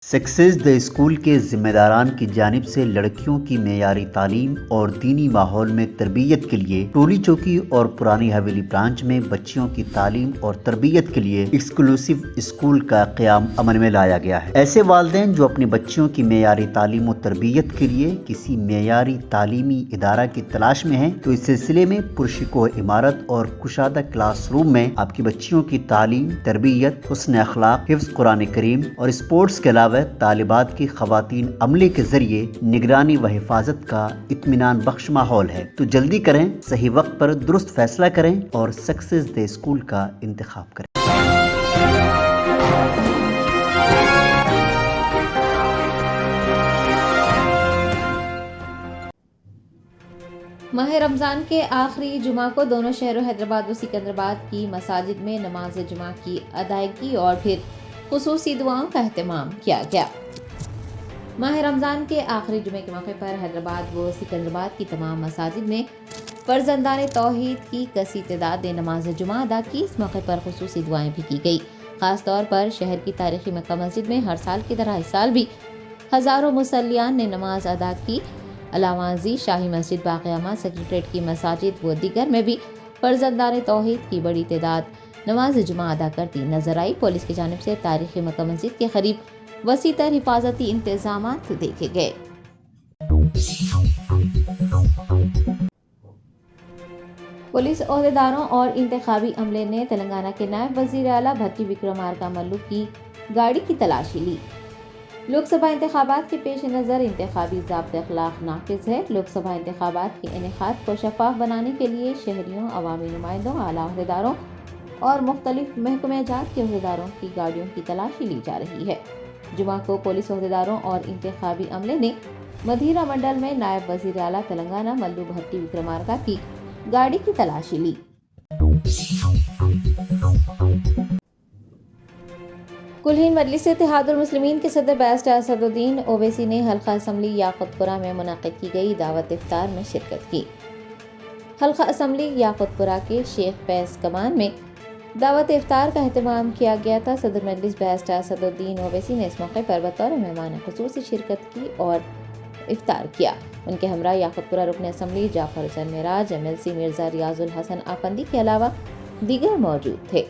Success the school کے ذمہ داران کی جانب سے لڑکیوں کی معیاری تعلیم اور دینی ماحول میں تربیت کے لیے ٹولی چوکی اور پرانی حویلی برانچ میں بچیوں کی تعلیم اور تربیت کے لیے ایکسکلوسیو اسکول کا قیام عمل میں لایا گیا ہے۔ ایسے والدین جو اپنی بچیوں کی معیاری تعلیم و تربیت کے لیے کسی معیاری تعلیمی ادارہ کی تلاش میں ہیں تو اس سلسلے میں پرشکوہ عمارت اور کشادہ کلاس روم میں آپ کی بچیوں کی تعلیم، تربیت، حسن اخلاق، حفظ قرآن کریم اور اسپورٹس کے علاوہ طالبات کی خواتین عملے کے ذریعے نگرانی و حفاظت کا اطمینان بخش ماحول ہے۔ تو جلدی کریں، صحیح وقت پر درست فیصلہ کریں اور سکسیس دی اسکول کا انتخاب کریں۔ ماہ رمضان کے آخری جمعہ کو دونوں شہروں حیدرآباد و سکندرآباد کی مساجد میں نماز جمعہ کی ادائیگی اور پھر خصوصی دعاؤں کا اہتمام کیا گیا۔ ماہ رمضان کے آخری جمعے کے موقع پر حیدرآباد و سکندرآباد کی تمام مساجد میں فرزندان توحید کی کثیر تعداد نے نماز جمعہ ادا کی۔ اس موقع پر خصوصی دعائیں بھی کی گئی۔ خاص طور پر شہر کی تاریخی مکہ مسجد میں ہر سال کی طرح اس سال بھی ہزاروں مصلیان نے نماز ادا کی۔ علامہ ازیں شاہی مسجد باقیامہ، سیکریٹریٹ کی مساجد و دیگر میں بھی فرزندان توحید کی بڑی تعداد نماز جمعہ ادا کرتی نظر آئی۔ پولیس کی جانب سے تاریخی مکہ مسجد کے قریب وسیع تر حفاظتی انتظامات دیکھے گئے۔ پولیس عہدیداروں اور انتخابی عملے نے تلنگانہ کے نائب وزیر اعلیٰ بھٹی وکرمارکا ملو کی گاڑی کی تلاشی لی۔ لوک سبھا انتخابات کے پیش نظر انتخابی ضابط اخلاق نافذ ہے۔ لوک سبھا انتخابات کے انعقاد کو شفاف بنانے کے لیے شہریوں، عوامی نمائندوں، اعلیٰ عہدیداروں اور مختلف محکمہ جات کے عہدیداروں کی گاڑیوں کی تلاشی لی جا رہی ہے۔ جمعہ کو پولیس عہدیداروں اور انتخابی عملے نے مدھیرا منڈل میں نائب وزیر اعلیٰ تلنگانہ ملو بھٹی وکرمارکا کی گاڑی کی تلاشی لی۔ کلہین مجلس اتحاد المسلمین کے صدر بیرسٹر اسد الدین اویسی نے حلقہ اسمبلی یاقوت پورہ میں منعقد کی گئی دعوت افطار میں شرکت کی۔ حلقہ اسمبلی یاقوت پورہ کے شیخ فیض کمان میں دعوت افطار کا اہتمام کیا گیا تھا۔ صدر مجلس بیرسٹر اسد الدین اویسی نے اس موقع پر بطور مہمان خصوصی شرکت کی اور افطار کیا۔ ان کے ہمراہ یاقوت پورہ رکن اسمبلی جعفر حسین معراج، MLC مرزا ریاض الحسن آفندی کے علاوہ دیگر موجود تھے۔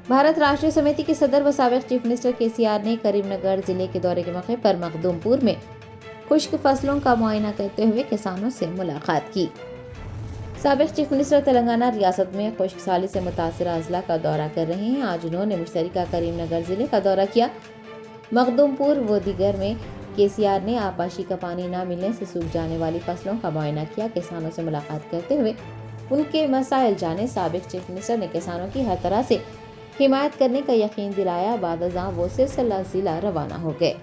بھارت راشٹریہ سمیتی کے صدر و سابق چیف منسٹر KCR نے کریم نگر ضلع کے دورے کے موقع پر مخدوم پور میں خشک فصلوں کا معائنہ کرتے ہوئے کسانوں سے ملاقات کی۔ سابق چیف منسٹر تلنگانہ ریاست میں خشک سالی سے متاثرہ اضلاع کا دورہ کر رہے ہیں۔ آج انہوں نے مشترکہ کریم نگر ضلع کا دورہ کیا۔ مخدوم پور و دیگر میں KCR نے آبپاشی کا پانی نہ ملنے سے سوکھ جانے والی فصلوں کا معائنہ کیا۔ کسانوں سے ملاقات کرتے ہوئے ان کے مسائل جانے۔ سابق چیف منسٹر نے کسانوں کی ہر طرح سے حمایت کرنے کا یقین دلایا۔ بعد ازاں وہ سرسلہ ضلع روانہ ہو گئے۔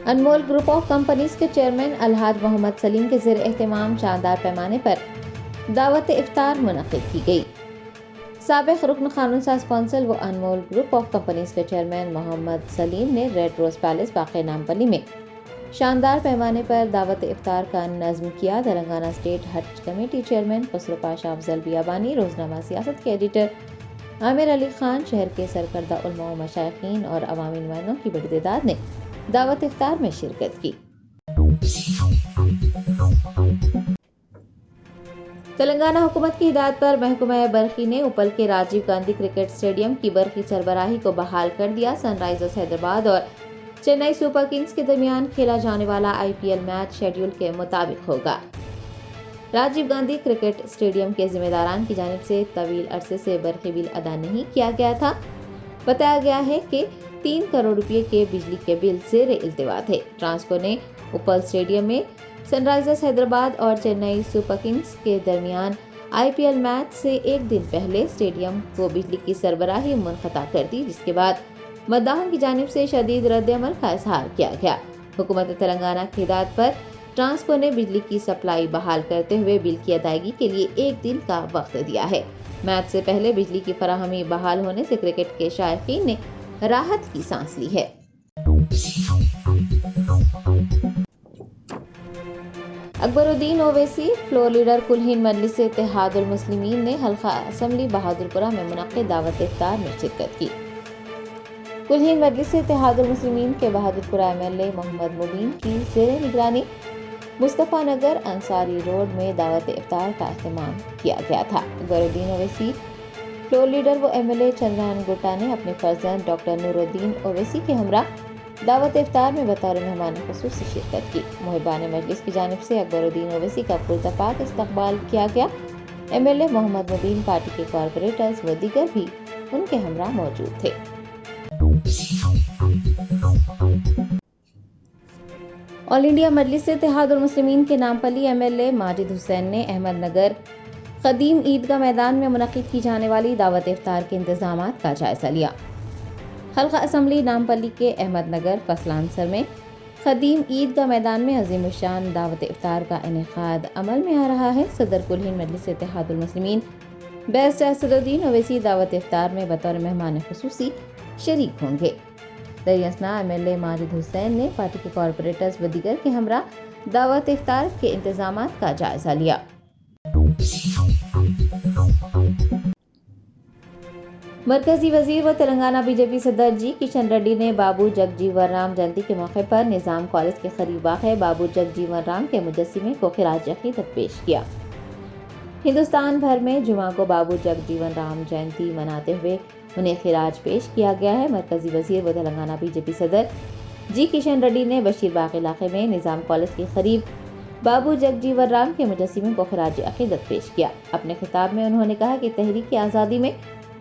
انمول گروپ آف کمپنیز کے چیئرمین الحاج محمد سلیم کے زیر اہتمام شاندار پیمانے پر دعوت افطار منعقد کی گئی۔ سابق رکن قانون ساز کونسل و انمول گروپ آف کمپنیز کے چیئرمین محمد سلیم نے ریڈ روز پیلس باقی نامپلی میں شاندار پیمانے پر دعوت افطار کا نظم کیا۔ تلنگانہ اسٹیٹ حج کمیٹی چیئرمین خسرو پاشا افضل بیابانی، روزنامہ سیاست کے ایڈیٹر عامر علی خان، شہر کے سرکردہ علماء و مشائخین اور عوامی نمائندوں کی بڑی تعداد نے دعوت افطار میں شرکت کی۔ تلنگانہ حکومت کی ہدایت پر محکمہ برقی نے اپل کے راجیو گاندھی کرکٹ اسٹیڈیم کی برقی سربراہی کو بحال کر دیا۔ سن رائزرز حیدرآباد اور چنئی سپر کنگز کے درمیان کھیلا جانے والا IPL میچ شیڈول کے مطابق ہوگا۔ راجیو گاندھی کرکٹ اسٹیڈیم کے ذمہ داران کی جانب سے طویل عرصے سے برقی بل ادا نہیں کیا گیا تھا۔ بتایا گیا ہے کہ 3 کروڑ روپے کے بجلی کے بل زیر التوا تھے۔ ٹرانسکو نے اپل اسٹیڈیم میں سن رائزرز حیدرآباد اور چنئی سپر کنگز کے درمیان IPL میچ سے ایک دن پہلے اسٹیڈیم کو بجلی کی سربراہی منقطع کر دی، جس کے بعد مداحوں کی جانب سے شدید رد عمل کا اظہار کیا گیا۔ حکومت تلنگانہ کی ہدایت پر ٹرانسکو نے بجلی کی سپلائی بحال کرتے ہوئے بل کی ادائیگی کے لیے 1 دن کا وقت دیا ہے۔ میچ سے پہلے بجلی کی فراہمی بحال ہونے سے کرکٹ کے شائقین نے راحت کی سانس لی ہے۔ اکبر الدین اویسی فلور لیڈر کل ہند مجلس اتحاد المسلمین نے حلقہ اسمبلی بہادرپورہ میں منعقد دعوت افطار میں شرکت کی۔ کل ہند مجلس اتحاد المسلمین کے بہادرپورہ MLA محمد مبین کی زیر نگرانی مصطفیٰ نگر انصاری روڈ میں دعوت افطار کا اہتمام کیا گیا تھا۔ اکبر الدین اویسی فلور لیڈر و MLA چندران گٹا نے اپنے فرزند ڈاکٹر نور الدین اویسی کے ہمراہ دعوت افطار میں بطور مہمان خصوصی شرکت کی۔ محبان مجلس کی جانب سے اکبر الدین اویسی کا پرتپاک استقبال کیا گیا۔ MLA محمد مبین، پارٹی کے کارپوریٹرز و دیگر بھی ان کے ہمراہ موجود تھے۔ آل انڈیا مجلس اتحاد المسلمین کے نامپلی MLA ماجد حسین نے احمد نگر قدیم عیدگاہ میدان میں منعقد کی جانے والی دعوت افطار کے انتظامات کا جائزہ لیا۔ حلقہ اسمبلی نامپلی کے احمد نگر فصلانسر میں قدیم عیدگاہ میدان میں عظیم الشان دعوت افطار کا انعقاد عمل میں آ رہا ہے۔ صدر کل ہند مجلس اتحاد المسلمین بیرسٹر اسدالدین اویسی دعوت افطار میں بطور مہمان خصوصی شریک ہوں گے۔ دریں اثنا MLA ماجد حسین نے پارٹی کے کارپوریٹرز و دیگر کے ہمراہ دعوت افطار کے انتظامات کا جائزہ لیا۔ مرکزی وزیر و تلنگانہ BJP صدر جی کشن ریڈی نے بابو جگجیون رام جینتی کے موقع پر نظام کالج کے قریب واقع بابو جگجیون رام کے مجسمے کو خراج عقیدت پیش کیا۔ ہندوستان بھر میں جمعہ کو بابو جگجیون رام جینتی مناتے ہوئے انہیں خراج پیش کیا گیا ہے۔ مرکزی وزیر و تلنگانہ BJP صدر جی کشن ریڈی نے بشیر باغ علاقے میں نظام کالج کے قریب بابو جگجیون رام کے مجسمے کو خراج عقیدت پیش کیا۔ اپنے خطاب میں انہوں نے کہا کہ تحریک آزادی میں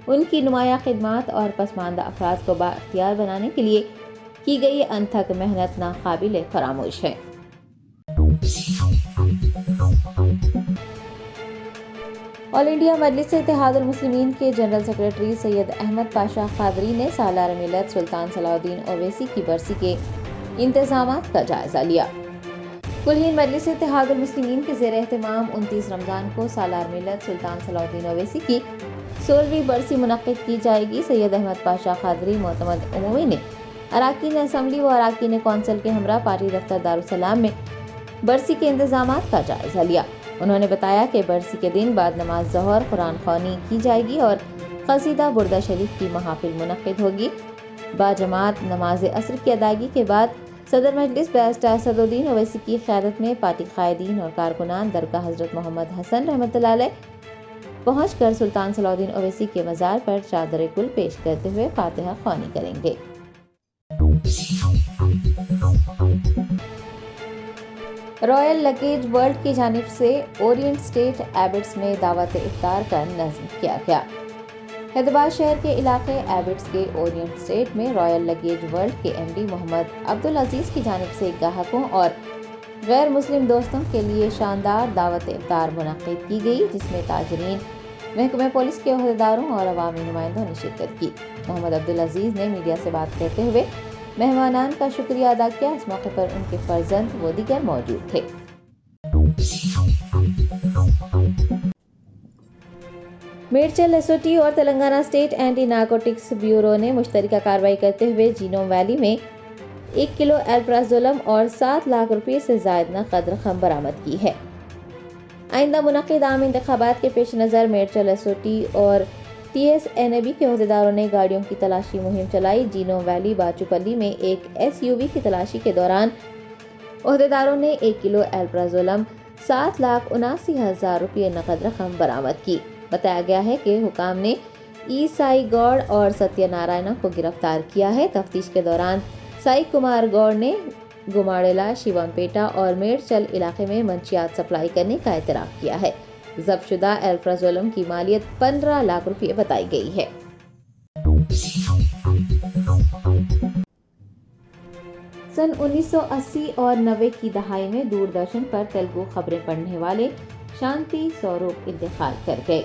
ان کی نمایاں خدمات اور پسماندہ افراد کو بااختیار بنانے کے لیے کی گئی انتھک محنت ناقابل فراموش ہے۔ آل انڈیا مجلس اتحاد المسلمین کے جنرل سیکریٹری سید احمد پاشا قادری نے سالار ملت سلطان صلاح الدین اویسی کی برسی کے انتظامات کا جائزہ لیا۔ کل ہند مجلس اتحاد المسلمین کے زیر اہتمام 29 رمضان کو سالار ملت سلطان صلاح الدین اویسی کی 16ویں برسی منعقد کی جائے گی۔ سید احمد پاشا قادری معتمد عمومی نے اراکین اسمبلی و اراکین کونسل کے ہمراہ پارٹی دفتر دارالسلام میں برسی کے انتظامات کا جائزہ لیا۔ انہوں نے بتایا کہ برسی کے دن بعد نماز ظہر قرآن خوانی کی جائے گی اور قصیدہ بردہ شریف کی محافل منعقد ہوگی۔ باجماعت نماز عصر کی ادائیگی کے بعد صدر مجلس بیرسٹر اسدالدین اویسی کی قیادت میں پارٹی قائدین اور کارکنان درگاہ حضرت محمد حسن رحمۃ اللہ علیہ پہنچ کر سلطان صلاح الدین اویسی کے مزار پر چادر گل پیش کرتے ہوئے فاتحہ خوانی کریں گے۔ رائل لگیج ورلڈ کی جانب سے اورینٹ اسٹیٹ ایبٹس میں دعوت افطار کا نظم کیا گیا۔ حیدرآباد شہر کے علاقے ایبٹس کے اورینٹ اسٹیٹ میں رائل لگیج ورلڈ کے MD محمد عبدالعزیز کی جانب سے گاہکوں اور غیر مسلم دوستوں کے لیے شاندار دعوت افطار منعقد کی گئی، جس میں تاجرین، محکمہ پولیس کے عہدیداروں اور عوامی نمائندوں نے شرکت کی۔ محمد عبدالعزیز نے میڈیا سے بات کرتے ہوئے مہمانان کا شکریہ ادا کیا۔ اس موقع پر ان کے فرزند و دیگر موجود تھے۔ میڈچل SOT اور Telangana state anti narcotics bureau نے مشترکہ کارروائی کرتے ہوئے جینوم ویلی میں 1 کلو الپرازولم اور 7 لاکھ روپے سے زائد نقد رقم برآمد کی ہے۔ آئندہ منعقد عام انتخابات کے پیش نظر میڈچل SOT اور TSNAB کے عہدیداروں نے گاڑیوں کی تلاشی مہم چلائی۔ جینوم ویلی باچوپلی میں ایک SUV کی تلاشی کے دوران عہدیداروں نے 1 کلو الپرازولم 7,79,000 روپے نقد رقم برآمد کی۔ بتایا گیا ہے کہ حکام نے ای سائی گوڑ اور ستیہ نارائنا کو گرفتار کیا ہے۔ تفتیش کے دوران سائی کمار گوڑ نے گماڑیلا، شیوم پیٹا اور میڈچل علاقے میں منشیات سپلائی کرنے کا اعتراف کیا ہے۔ ضبط شدہ الپرازولم کی مالیت 15 لاکھ روپے بتائی گئی ہے۔ سن 1980 اور 90 کی دہائی میں دوردرشن پر تیلگو خبریں پڑھنے والے شانتی سوروپ انتقال کر گئے۔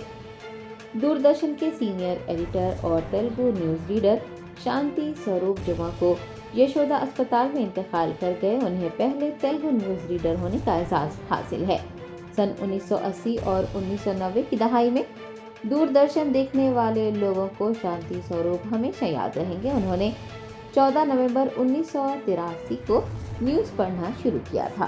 دوردرشن کے سینئر ایڈیٹر اور تیلگو نیوز ریڈر شانتی سوروپ جمعہ کو یشودا اسپتال میں انتقال کر گئے۔ انہیں پہلے تیلگو نیوز ریڈر ہونے کا اعزاز حاصل ہے۔ سن 1980 اور 1990 کی دہائی میں دوردرشن دیکھنے والے لوگوں کو شانتی سوروپ ہمیشہ یاد رہیں گے۔ انہوں نے 14 نومبر 1983 کو نیوز پڑھنا شروع کیا تھا۔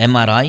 MRI,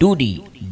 2D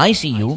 ICU